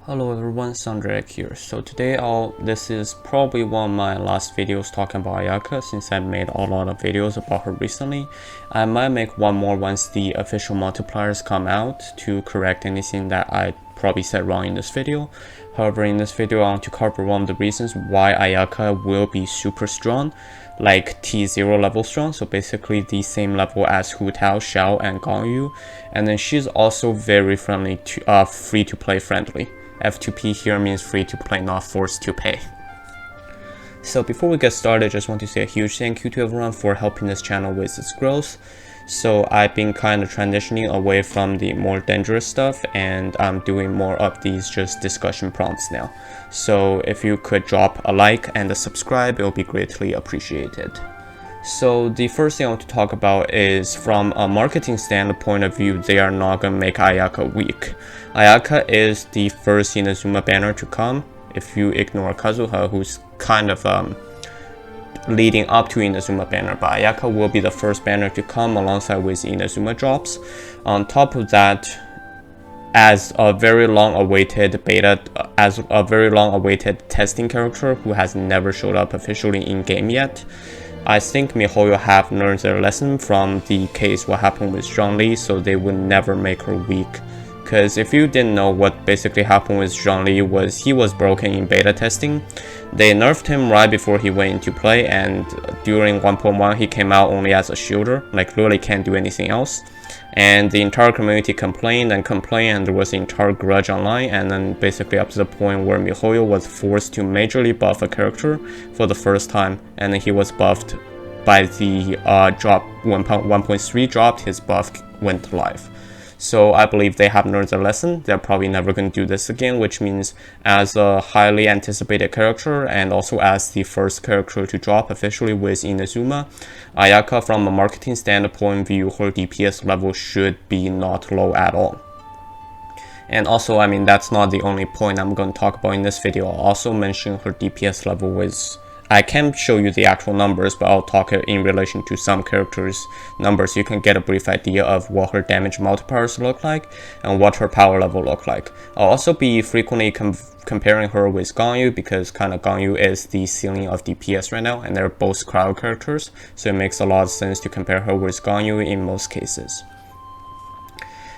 Hello everyone, Sandrak here. So today this is probably one of my last videos talking about Ayaka, since I made a lot of videos about her recently. I might make one more once the official multipliers come out to correct anything that I probably said wrong in this video. However, in this video I want to cover one of the reasons why Ayaka will be super strong, like T0 level strong, so basically the same level as Hu Tao, Xiao, and Ganyu. And then she's also very friendly to free to play friendly. F2P here means free to play, not forced to pay. So before we get started, I just want to say a huge thank you to everyone for helping this channel with its growth. So I've been kind of transitioning away from the more dangerous stuff, and I'm doing more of these just discussion prompts now. So if you could drop a like and a subscribe, it will be greatly appreciated. So the first thing I want to talk about is, from a marketing standpoint of view, they are not going to make Ayaka weak. Ayaka is the first Inazuma banner to come, if you ignore Kazuha, who's kind of leading up to Inazuma banner, but Ayaka will be the first banner to come alongside with Inazuma drops. On top of that, as a very long-awaited testing character who has never showed up officially in game yet, I think MiHoYo have learned their lesson from the case what happened with Zhongli, so they would never make her weak. Because if you didn't know, what basically happened with Zhongli was he was broken in beta testing. They nerfed him right before he went into play, and during 1.1 he came out only as a shielder, like literally can't do anything else. And the entire community complained, and there was an entire grudge online, and then basically up to the point where MiHoYo was forced to majorly buff a character for the first time, and then he was buffed by the drop. When 1.3 dropped, his buff went live. So I believe they have learned their lesson. They're probably never going to do this again, which means as a highly anticipated character and also as the first character to drop officially with Inazuma, Ayaka, from a marketing standpoint view, her DPS level should be not low at all. And also, I mean, that's not the only point I'm going to talk about in this video. I'll also mention her DPS level with... I can show you the actual numbers, but I'll talk in relation to some characters' numbers. You can get a brief idea of what her damage multipliers look like and what her power level look like. I'll also be frequently comparing her with Ganyu, because kind of Ganyu is the ceiling of DPS right now, and they're both cryo characters, so it makes a lot of sense to compare her with Ganyu in most cases.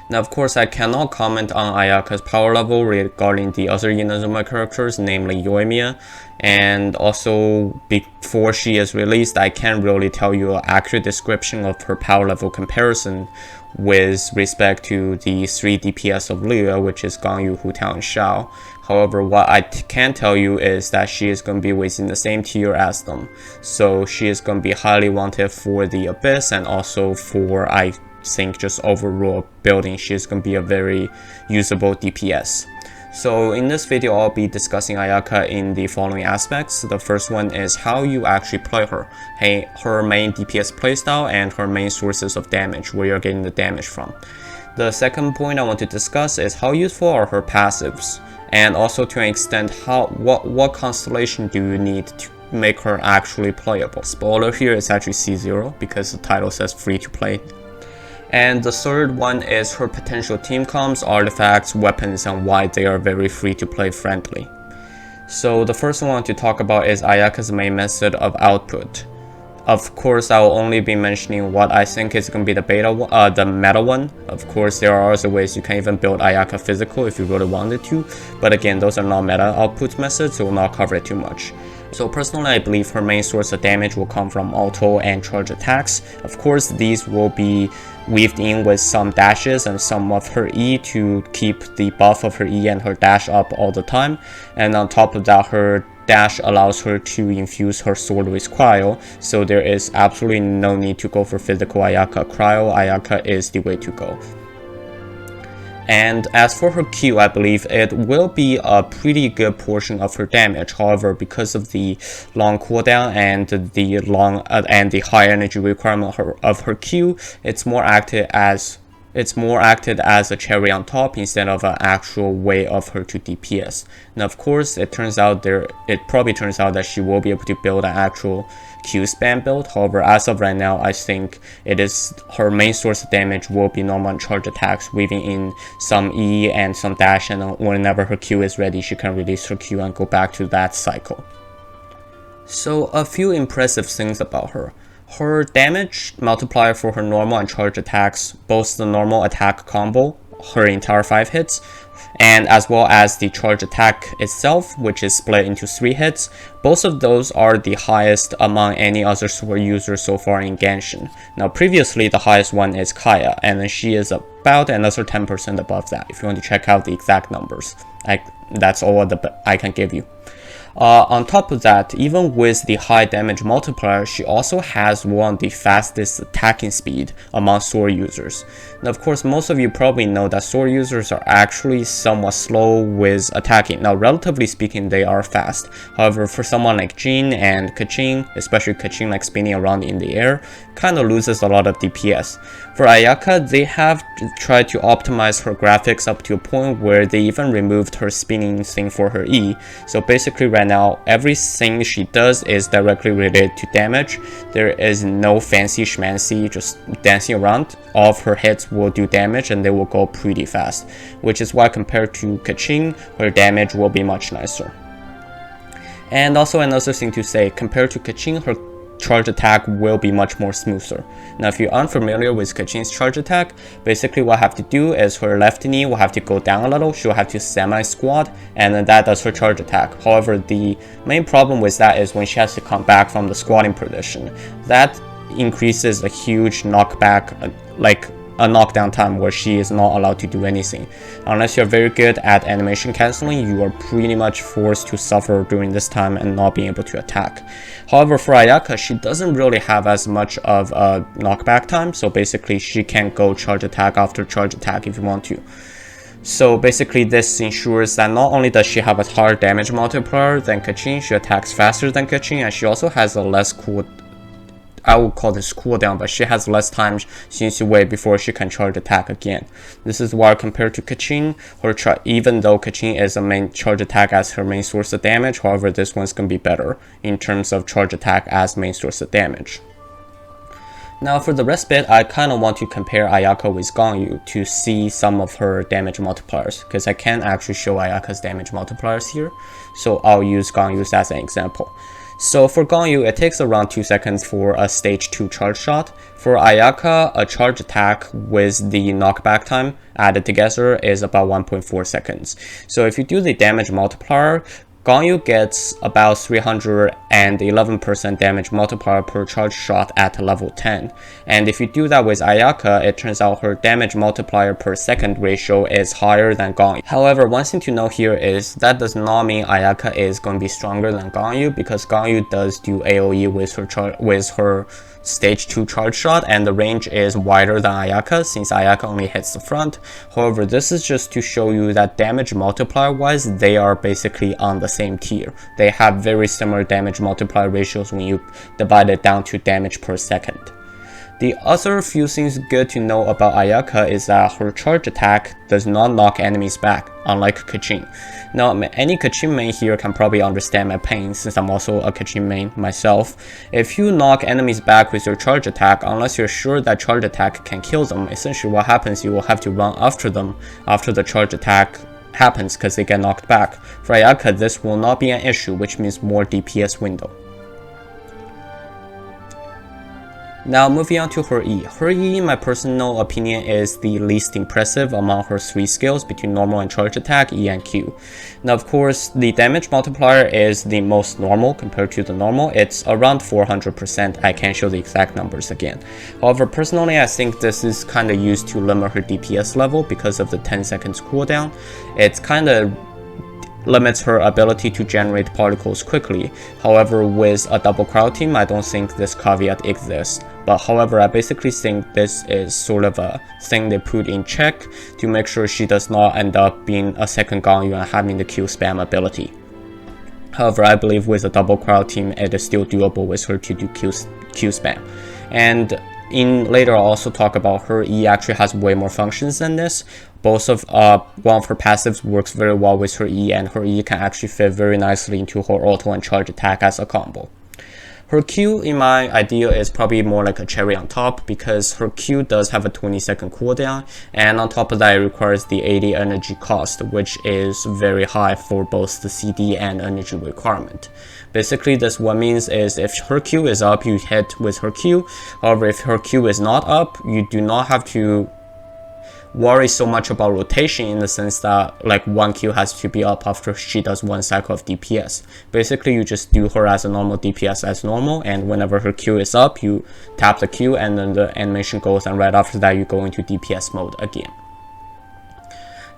Now, of course, I cannot comment on Ayaka's power level regarding the other Inazuma characters, namely Yoimiya, and also before she is released, I can't really tell you an accurate description of her power level comparison with respect to the 3 DPS of Liyue, which is Ganyu, Hu Tao, and Xiao. However, what I can tell you is that she is going to be within the same tier as them, so she is going to be highly wanted for the Abyss, and also for, I think, just overall building. She's going to be a very usable DPS. So in this video, I'll be discussing Ayaka in the following aspects. The first one is how you actually play her, her main DPS playstyle, and her main sources of damage, where you're getting the damage from. The second point I want to discuss is how useful are her passives, and also to an extent what constellation do you need to make her actually playable. Spoiler here, it's actually C0 because the title says free to play. And the third one is her potential team comps, artifacts, weapons, and why they are very free to play friendly. So the first one I want to talk about is Ayaka's main method of output. Of course, I will only be mentioning what I think is going to be the meta one. Of course, there are other ways you can even build Ayaka physical if you really wanted to, but again, those are not meta output methods, so we'll not cover it too much. So personally, I believe her main source of damage will come from auto and charge attacks. Of course, these will be weaved in with some dashes and some of her E to keep the buff of her E and her dash up all the time. And on top of that, her dash allows her to infuse her sword with cryo, so there is absolutely no need to go for physical Ayaka. Cryo Ayaka is the way to go. And as for her Q, I believe it will be a pretty good portion of her damage. However, because of the long cooldown and the high energy requirement of her Q, it's more active as It's more acted as a cherry on top instead of an actual way of her to DPS. Now of course it probably turns out that she will be able to build an actual Q spam build. However, as of right now, I think it is her main source of damage will be normal and charge attacks, weaving in some E and some dash, and whenever her Q is ready, she can release her Q and go back to that cycle. So a few impressive things about her. Her damage multiplier for her normal and charge attacks, both the normal attack combo, her entire 5 hits, and as well as the charge attack itself, which is split into 3 hits. Both of those are the highest among any other sword user so far in Genshin. Now previously the highest one is Kaya, and then she is about another 10% above that. If you want to check out the exact numbers, that's all I can give you. On top of that, even with the high damage multiplier, she also has one of the fastest attacking speed among sword users. Now of course, most of you probably know that sword users are actually somewhat slow with attacking. Now relatively speaking, they are fast. However, for someone like Jin and Keqing, especially Keqing like spinning around in the air, kind of loses a lot of DPS. For Ayaka, they have tried to optimize her graphics up to a point where they even removed her spinning thing for her E. So basically right now, everything she does is directly related to damage. There is no fancy schmancy just dancing around. All of her hits will do damage and they will go pretty fast, which is why compared to Keqing, her damage will be much nicer. And also another thing to say, compared to Keqing, her charge attack will be much more smoother. Now if you're unfamiliar with Keqing's charge attack, basically what I have to do is her left knee will have to go down a little, she'll have to semi-squat, and then that does her charge attack. However, the main problem with that is when she has to come back from the squatting position. That increases a huge knockback, like a knockdown time where she is not allowed to do anything. Unless you're very good at animation cancelling, you are pretty much forced to suffer during this time and not being able to attack. However, for Ayaka, she doesn't really have as much of a knockback time, so basically she can go charge attack after charge attack if you want to. So basically this ensures that not only does she have a higher damage multiplier than Keqing, she attacks faster than Keqing, and she also has a less I would call this cooldown, but she has less time she needs to wait before she can charge attack again. This is why compared to Keqing, even though Keqing is a main charge attack as her main source of damage, however this one's going to be better in terms of charge attack as main source of damage. Now for the rest bit, I kind of want to compare Ayaka with Ganyu to see some of her damage multipliers, because I can actually show Ayaka's damage multipliers here, so I'll use Ganyu's as an example. So for Ganyu, it takes around 2 seconds for a stage 2 charge shot. For Ayaka, a charge attack with the knockback time added together is about 1.4 seconds. So if you do the damage multiplier, Ganyu gets about 311% damage multiplier per charge shot at level 10. And if you do that with Ayaka, it turns out her damage multiplier per second ratio is higher than Ganyu. However, one thing to note here is that does not mean Ayaka is going to be stronger than Ganyu, because Ganyu does do AoE with her stage 2 charge shot, and the range is wider than Ayaka since Ayaka only hits the front. However, this is just to show you that damage multiplier wise, they are basically on the same tier. They have very similar damage multiplier ratios when you divide it down to damage per second. The other few things good to know about Ayaka is that her charge attack does not knock enemies back, unlike Keqing. Now, any Keqing main here can probably understand my pain since I'm also a Keqing main myself. If you knock enemies back with your charge attack, unless you're sure that charge attack can kill them, essentially what happens, you will have to run after them after the charge attack happens because they get knocked back. For Ayaka, this will not be an issue, which means more DPS window. Now moving on to her E. Her E, in my personal opinion, is the least impressive among her 3 skills between normal and charge attack, E and Q. Now of course, the damage multiplier is the most normal compared to the normal. It's around 400%, I can't show the exact numbers again. However, personally I think this is kind of used to limit her DPS level because of the 10 seconds cooldown. It's kind of limits her ability to generate particles quickly. However, with a double crowd team, I don't think this caveat exists. But however, I basically think this is sort of a thing they put in check to make sure she does not end up being a second Ganyu and having the Q spam ability. However, I believe with a double crowd team, it is still doable with her to do Q spam. And later I'll also talk about her E actually has way more functions than this. One of her passives works very well with her E, and her E can actually fit very nicely into her auto and charge attack as a combo. Her Q, in my idea, is probably more like a cherry on top, because her Q does have a 20-second cooldown, and on top of that, it requires the 80 energy cost, which is very high for both the CD and energy requirement. Basically, this what means is if her Q is up, you hit with her Q. However, if her Q is not up, you do not have to worry so much about rotation, in the sense that like one Q has to be up after she does one cycle of DPS. Basically, you just do her as a normal DPS as normal, and whenever her Q is up, you tap the Q and then the animation goes, and right after that you go into DPS mode again.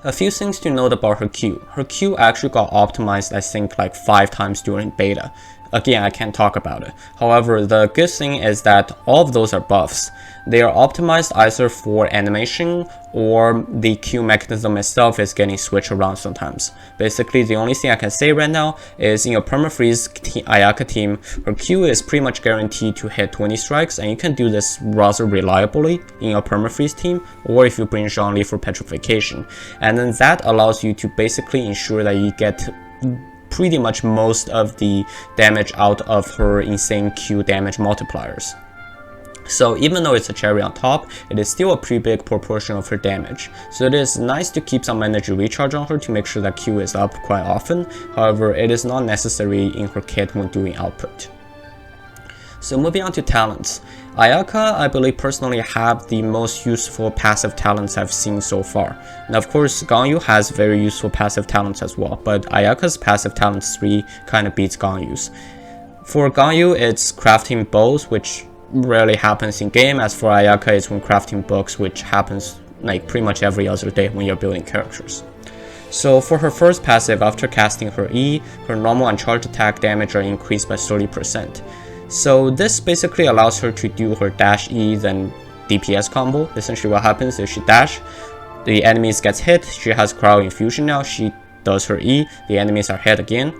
A few things to note about her Q. Her Q actually got optimized, I think, like 5 times during beta. Again, I can't talk about it. However, the good thing is that all of those are buffs. They are optimized either for animation, or the Q mechanism itself is getting switched around sometimes. Basically, the only thing I can say right now is in your permafreeze Ayaka team, her Q is pretty much guaranteed to hit 20 strikes, and you can do this rather reliably in your permafreeze team, or if you bring Zhongli for petrification. And then that allows you to basically ensure that you get pretty much most of the damage out of her insane Q damage multipliers. So even though it's a cherry on top, it is still a pretty big proportion of her damage. So it is nice to keep some energy recharge on her to make sure that Q is up quite often. However, it is not necessary in her kit when doing output. So moving on to talents. Ayaka, I believe personally, have the most useful passive talents I've seen so far. Now of course, Ganyu has very useful passive talents as well, but Ayaka's passive talents 3 kind of beats Ganyu's. For Ganyu, it's crafting bows, which rarely happens in game. As for Ayaka, it's when crafting books, which happens like pretty much every other day when you're building characters. So for her first passive, after casting her E, her normal and charge attack damage are increased by 30%. So this basically allows her to do her dash E then DPS combo. Essentially what happens is she dash, the enemies gets hit, she has cryo infusion now, she does her E, the enemies are hit again,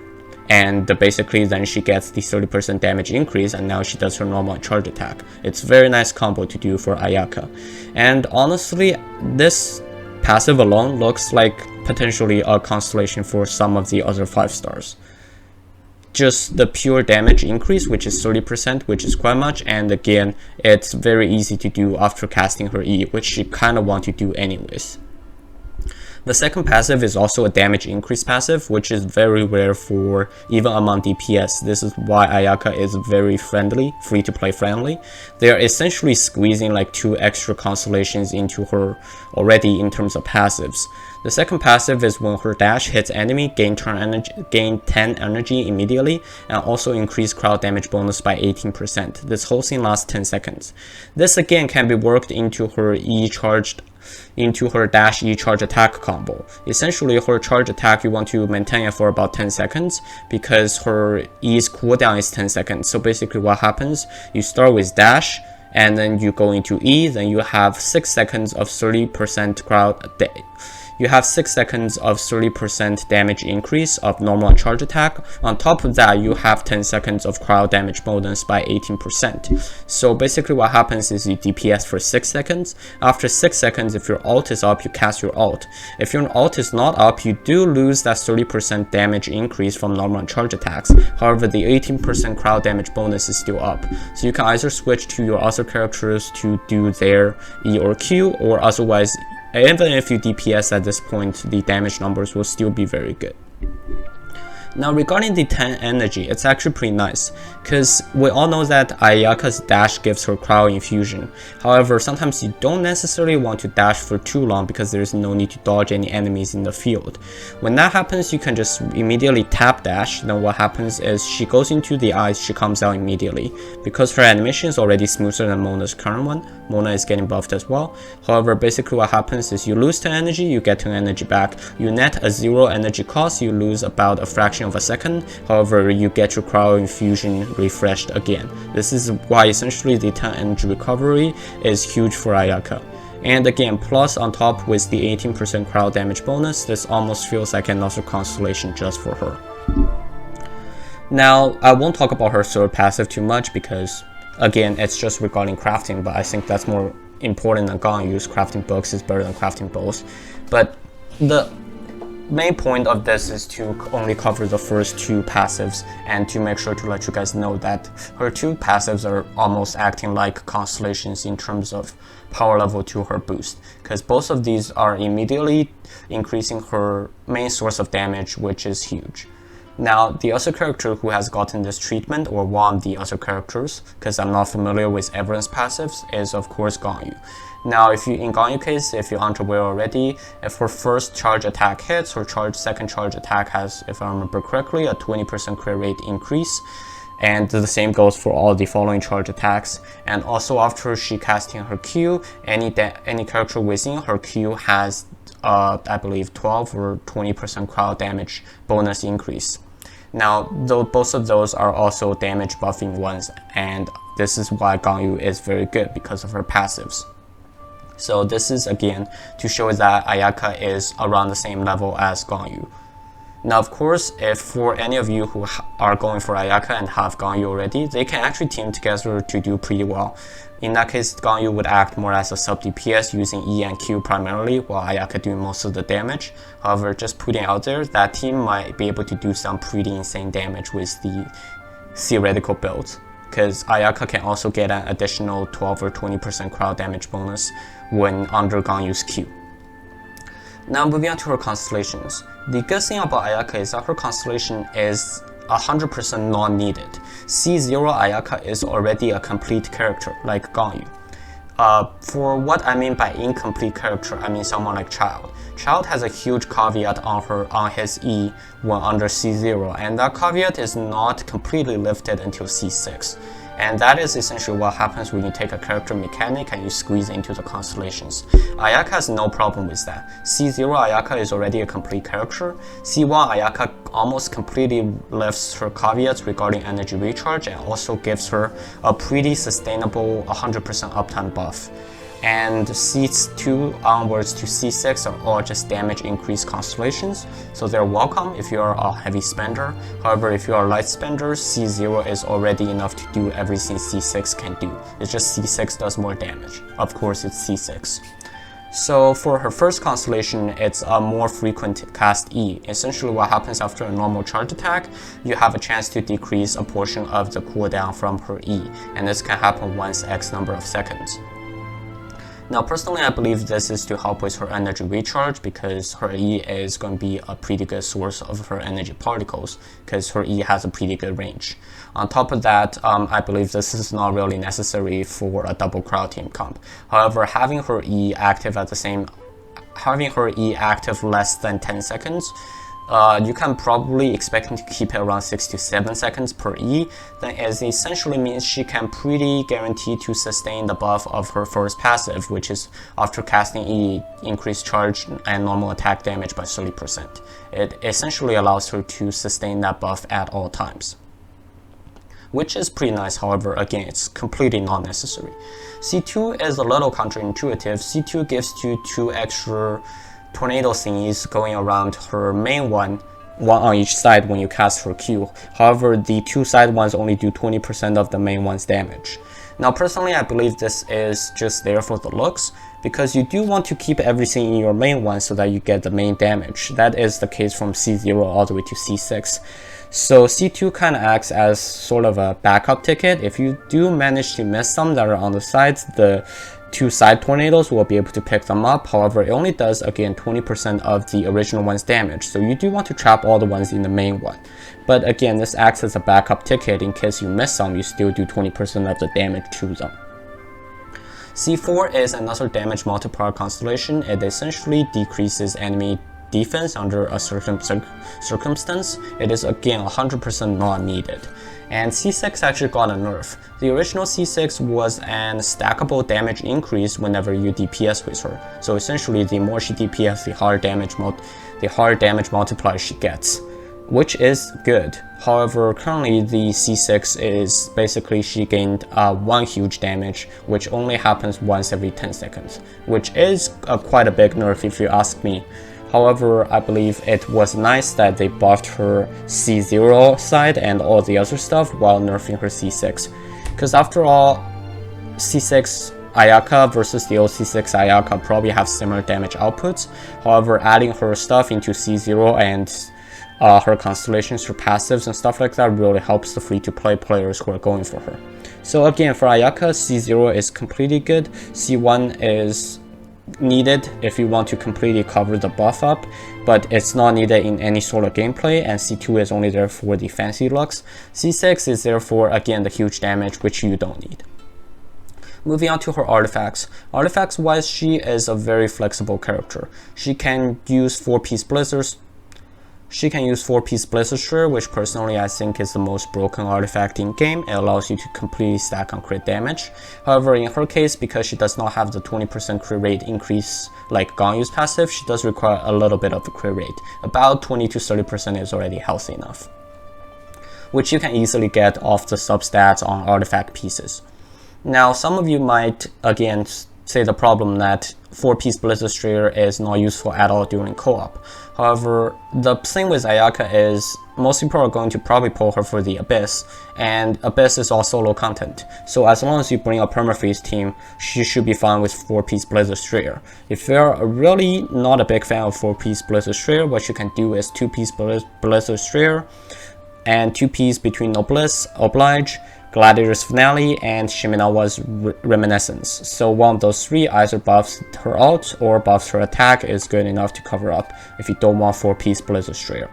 and basically then she gets the 30% damage increase, and now she does her normal charge attack. It's a very nice combo to do for Ayaka. And honestly, this passive alone looks like potentially a constellation for some of the other 5 stars. Just the pure damage increase, which is 30%, which is quite much, and again, it's very easy to do after casting her E, which she kind of want to do anyways. The second passive is also a damage increase passive, which is very rare for even among DPS. This is why Ayaka is very friendly, free to play friendly. They are essentially squeezing like 2 extra constellations into her already in terms of passives. The second passive is when her dash hits enemy, gain 10 energy immediately, and also increase crowd damage bonus by 18%. This whole thing lasts 10 seconds. This again can be worked into her dash E charge attack combo. Essentially, her charge attack, you want to maintain it for about 10 seconds because her E's cooldown is 10 seconds. So basically what happens, you start with dash, and then you go into E, then you have 6 seconds of 30% you have 6 seconds of 30% damage increase of normal and charge attack. On top of that, you have 10 seconds of cryo damage bonus by 18%. So basically what happens is you DPS for 6 seconds. After 6 seconds, if your ult is up, you cast your ult. If your ult is not up, you do lose that 30% damage increase from normal and charge attacks. However, the 18% cryo damage bonus is still up. So you can either switch to your other characters to do their E or Q, or otherwise, even if you DPS at this point, the damage numbers will still be very good. Now regarding the 10 energy, it's actually pretty nice, because we all know that Ayaka's dash gives her cryo infusion. However, sometimes you don't necessarily want to dash for too long because there is no need to dodge any enemies in the field. When that happens, you can just immediately tap dash. Then what happens is she goes into the eyes, she comes out immediately. Because her animation is already smoother than Mona's current one, Mona is getting buffed as well. However, basically what happens is you lose 10 energy, you get 10 energy back. You net a 0 energy cost, you lose about a fraction of a second. However, you get your cryo infusion refreshed again. This is why essentially the 10 energy recovery is huge for Ayaka. And again, plus on top with the 18% cryo damage bonus, this almost feels like another constellation just for her. Now, I won't talk about her third passive too much because Again, it's just regarding crafting, but I think that's more important than Ganyu's. Crafting books is better than crafting bows. But the main point of this is to only cover the first 2 passives, and to make sure to let you guys know that her 2 passives are almost acting like constellations in terms of power level to her boost, because both of these are immediately increasing her main source of damage, which is huge. Now, the other character who has gotten this treatment, or one of the other characters, because I'm not familiar with everyone's passives, is of course Ganyu. Now, in Ganyu case, if you aren't aware already, if her first charge attack hits, her second charge attack has, if I remember correctly, a 20% crit rate increase. And the same goes for all the following charge attacks. And also after she casting her Q, any character within her Q has I believe 12 or 20% crowd damage bonus increase. Now, both of those are also damage buffing ones, and this is why Ganyu is very good, because of her passives. So this is again to show that Ayaka is around the same level as Ganyu. Now, of course, if for any of you who are going for Ayaka and have Ganyu already, they can actually team together to do pretty well. In that case, Ganyu would act more as a sub DPS using E and Q primarily, while Ayaka doing most of the damage. However, just putting out there, that team might be able to do some pretty insane damage with the theoretical builds, because Ayaka can also get an additional 12 or 20% crowd damage bonus when under Ganyu's Q. Now, moving on to her constellations. The good thing about Ayaka is that her constellation is 100% non-needed. C0 Ayaka is already a complete character, like Ganyu. For what I mean by incomplete character, I mean someone like Child. Child has a huge caveat on his E when under C0, and that caveat is not completely lifted until C6. And that is essentially what happens when you take a character mechanic and you squeeze into the constellations. Ayaka has no problem with that. C0 Ayaka is already a complete character. C1 Ayaka almost completely lifts her caveats regarding energy recharge and also gives her a pretty sustainable 100% uptime buff. And C2 onwards to C6 are all just damage increase constellations, so they're welcome if you are a heavy spender. However, if you are a light spender, C0 is already enough to do everything C6 can do. It's just C6 does more damage. Of course, it's C6. So for her first constellation, it's a more frequent cast E. Essentially what happens after a normal charge attack, you have a chance to decrease a portion of the cooldown from her E, and this can happen once X number of seconds. Now, personally, I believe this is to help with her energy recharge, because her E is going to be a pretty good source of her energy particles, because her E has a pretty good range. On top of that, I believe this is not really necessary for a double crowd team comp. However, having her E active less than 10 seconds, you can probably expect to keep it around 6 to 7 seconds per E. Then it essentially means she can pretty guarantee to sustain the buff of her first passive, which is after casting E, increased charge and normal attack damage by 30%. It essentially allows her to sustain that buff at all times, which is pretty nice. However, again, it's completely not necessary. C2 is a little counterintuitive. C2 gives you 2 extra tornado thingies going around her main one on each side when you cast her Q. However, the 2 side ones only do 20% of the main one's damage. Now, personally, I believe this is just there for the looks, because you do want to keep everything in your main one so that you get the main damage. That is the case from C0 all the way to C6. So C2 kind of acts as sort of a backup ticket. If you do manage to miss some that are on the sides, the 2 side tornadoes will be able to pick them up. However, it only does, again, 20% of the original one's damage, so you do want to trap all the ones in the main one. But again, this acts as a backup ticket. In case you miss some, you still do 20% of the damage to them. C4 is another damage multiplier constellation. It essentially decreases enemy defense under a certain circumstance. It is again 100% not needed. And C6 actually got a nerf. The original C6 was an stackable damage increase whenever you DPS with her. So essentially, the more she DPS, the higher damage multiplier she gets, which is good. However, currently the C6 is basically she gained 1 huge damage, which only happens once every 10 seconds, which is quite a big nerf if you ask me. However, I believe it was nice that they buffed her C0 side and all the other stuff while nerfing her C6. because after all, C6 Ayaka versus the OC6 Ayaka probably have similar damage outputs. However, adding her stuff into C0 and her constellations, her passives and stuff like that really helps the free-to-play players who are going for her. So again, for Ayaka, C0 is completely good. C1 is needed if you want to completely cover the buff up, but it's not needed in any sort of gameplay, and C2 is only there for the fancy looks. C6 is there for, again, the huge damage, which you don't need. Moving on to her artifacts. Artifacts wise, she is a very flexible character. She can use 4-piece blizzards. She can use 4-piece Blizzard Shredder, which personally I think is the most broken artifact in game. It allows you to completely stack on crit damage. However, in her case, because she does not have the 20% crit rate increase like Ganyu's passive, she does require a little bit of a crit rate. About 20 to 30% is already healthy enough, which you can easily get off the substats on artifact pieces. Now, some of you might, again, say the problem that 4-piece Blizzard Shredder is not useful at all during co-op. However, the thing with Ayaka is most people are going to probably pull her for the Abyss, and Abyss is all solo content. So as long as you bring a permafreeze team, she should be fine with 4-piece Blizzard Shredder. If you're really not a big fan of 4-piece Blizzard Shredder, what you can do is 2-piece Blizzard Shredder and 2-piece between Noblesse, Oblige, Gladiator's Finale, and Shiminawa's Reminiscence. So one of those three either buffs her ult or buffs her attack is good enough to cover up if you don't want 4-piece Blizzard Shredder.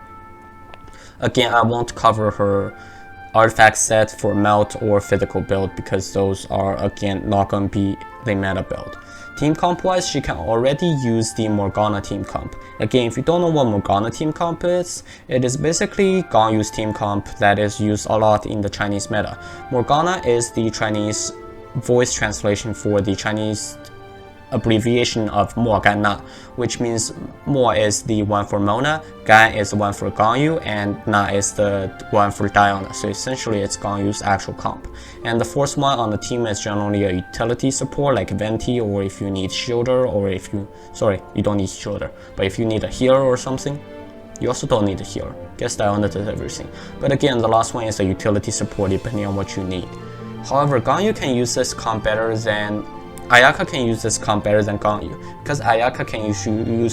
Again, I won't cover her artifact set for melt or physical build because those are, again, not going to be the meta build. Team comp wise, she can already use the Morgana team comp. Again, if you don't know what Morgana team comp is, it is basically Ganyu's team comp that is used a lot in the Chinese meta. Morgana is the Chinese voice translation for the Chinese abbreviation of Mo Gan Na, which means Mo is the one for Mona, Gan is the one for Ganyu, and Na is the one for Diana. So essentially it's Ganyu's actual comp. And the fourth one on the team is generally a utility support like Venti, or if you need shielder, or if you, sorry, you don't need shielder, but if you need a healer or something, you also don't need a healer. Guess Diana does everything. But again, the last one is a utility support depending on what you need. However, Ganyu can use this comp better than Ayaka can use this comp better than Ganyu, because Ayaka can use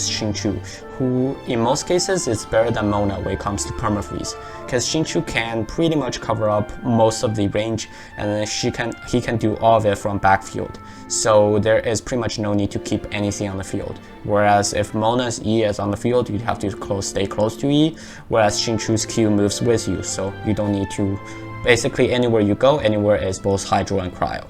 Xingqiu, who in most cases is better than Mona when it comes to permafreeze, because Xingqiu can pretty much cover up most of the range, and then he can do all of it from backfield. So there is pretty much no need to keep anything on the field. Whereas if Mona's E is on the field, you'd have to stay close to E, whereas Xingqiu's Q moves with you, so you don't need to. Basically anywhere you go, anywhere is both Hydro and Cryo.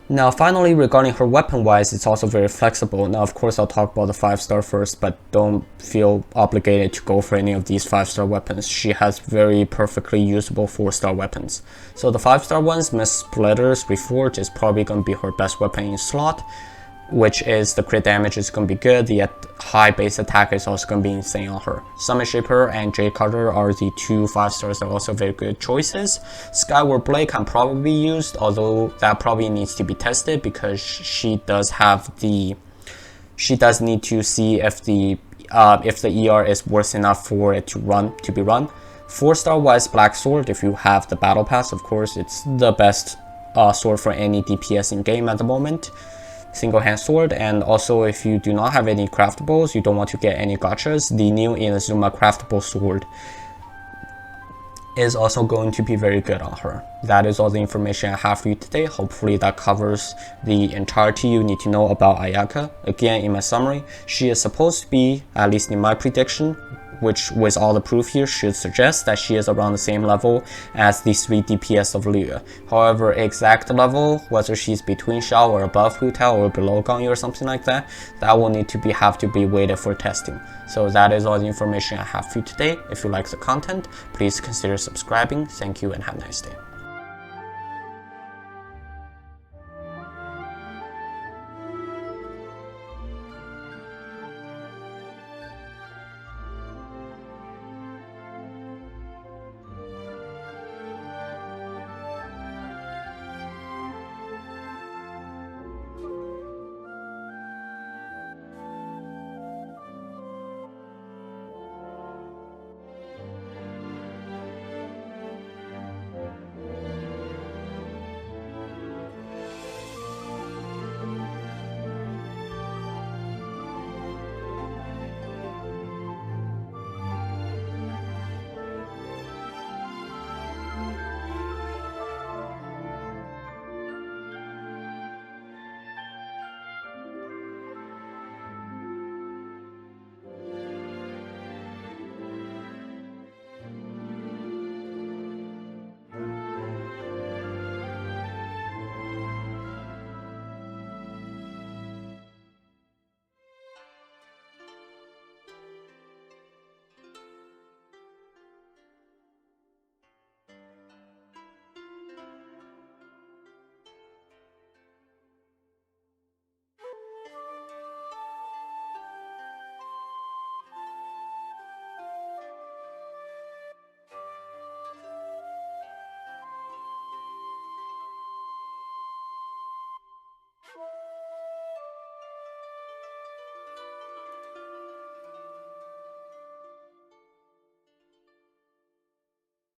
Now finally, regarding her weapon wise, it's also very flexible. Now of course I'll talk about the 5-star first, but don't feel obligated to go for any of these 5-star weapons. She has very perfectly usable 4-star weapons. So the 5-star ones, Miss Splitter's Reforge is probably going to be her best weapon in slot, which is the crit damage is going to be good, the high base attack is also going to be insane on her. Summon Shaper and Jade Cutter are the two 5-stars that are also very good choices. Skyward Blade can probably be used, although that probably needs to be tested because she does need to see if the ER is worth enough for it to be run. 4-star wise, Black Sword, if you have the battle pass, of course, it's the best sword for any DPS in game at the moment. Single hand sword, and also if you do not have any craftables, you don't want to get any gachas, the new Inazuma craftable sword is also going to be very good on her. That is all the information I have for you today. Hopefully that covers the entirety you need to know about Ayaka. Again, in my summary, she is supposed to be, at least in my prediction, which with all the proof here should suggest that she is around the same level as the 3 DPS of Liu. However, exact level, whether she's between Xiao or above Hu Tao or below Ganyu or something like that, that will need to have to be waited for testing. So that is all the information I have for you today. If you like the content, please consider subscribing. Thank you and have a nice day.